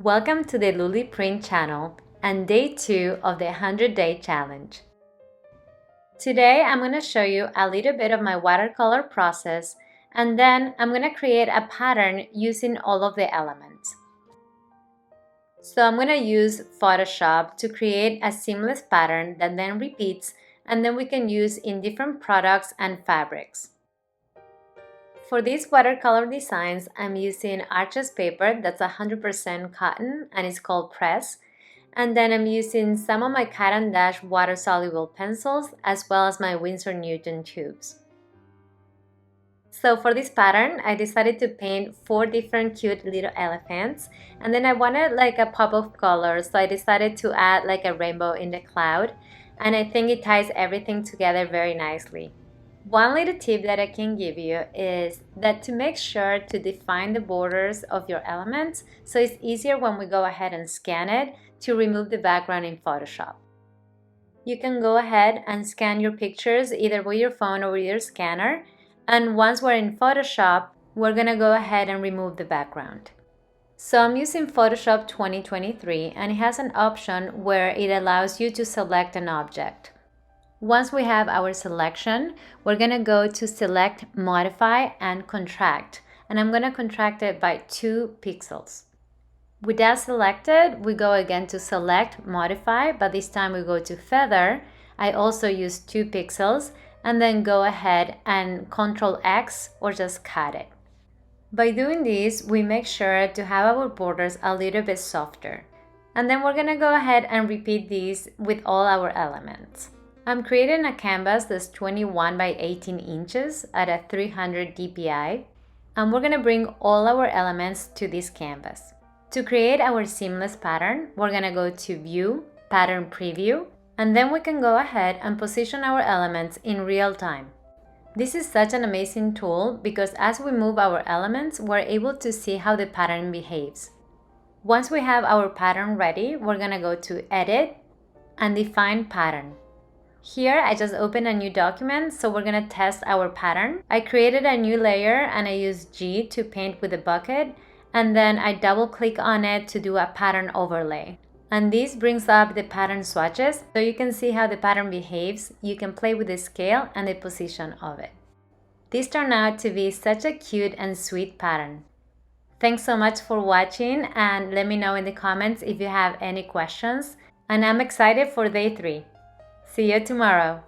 Welcome to the Luli Print channel and day 2 of the 100-day challenge. Today I'm going to show you a little bit of my watercolor process, and then I'm going to create a pattern using all of the elements. So I'm going to use Photoshop to create a seamless pattern that then repeats, and then we can use in different products and fabrics. For these watercolor designs, I'm using Arches paper that's 100% cotton and it's called Press. And then I'm using some of my carandache water-soluble pencils as well as my Winsor Newton tubes. So for this pattern, I decided to paint 4 different cute little elephants, and then I wanted like a pop of color, so I decided to add like a rainbow in the cloud, and I think it ties everything together very nicely. One little tip that I can give you is that to make sure to define the borders of your elements so it's easier when we go ahead and scan it to remove the background in Photoshop. You can go ahead and scan your pictures either with your phone or with your scanner, and once we're in Photoshop, we're gonna go ahead and remove the background. So I'm using Photoshop 2023, and it has an option where it allows you to select an object. Once we have our selection, we're going to go to Select, Modify, and Contract. And I'm going to contract it by 2 pixels. With that selected, we go again to Select, Modify, but this time we go to Feather. I also use 2 pixels, and then go ahead and Ctrl X or just cut it. By doing this, we make sure to have our borders a little bit softer. And then we're going to go ahead and repeat this with all our elements. I'm creating a canvas that's 21 by 18 inches at a 300 dpi, and we're going to bring all our elements to this canvas. To create our seamless pattern, we're going to go to View, Pattern Preview, and then we can go ahead and position our elements in real time. This is such an amazing tool because as we move our elements, we're able to see how the pattern behaves. Once we have our pattern ready, we're going to go to Edit and Define Pattern. Here, I just opened a new document, so we're going to test our pattern. I created a new layer and I used G to paint with a bucket, and then I double click on it to do a pattern overlay. And this brings up the pattern swatches, so you can see how the pattern behaves. You can play with the scale and the position of it. This turned out to be such a cute and sweet pattern. Thanks so much for watching, and let me know in the comments if you have any questions. And I'm excited for day 3. See you tomorrow.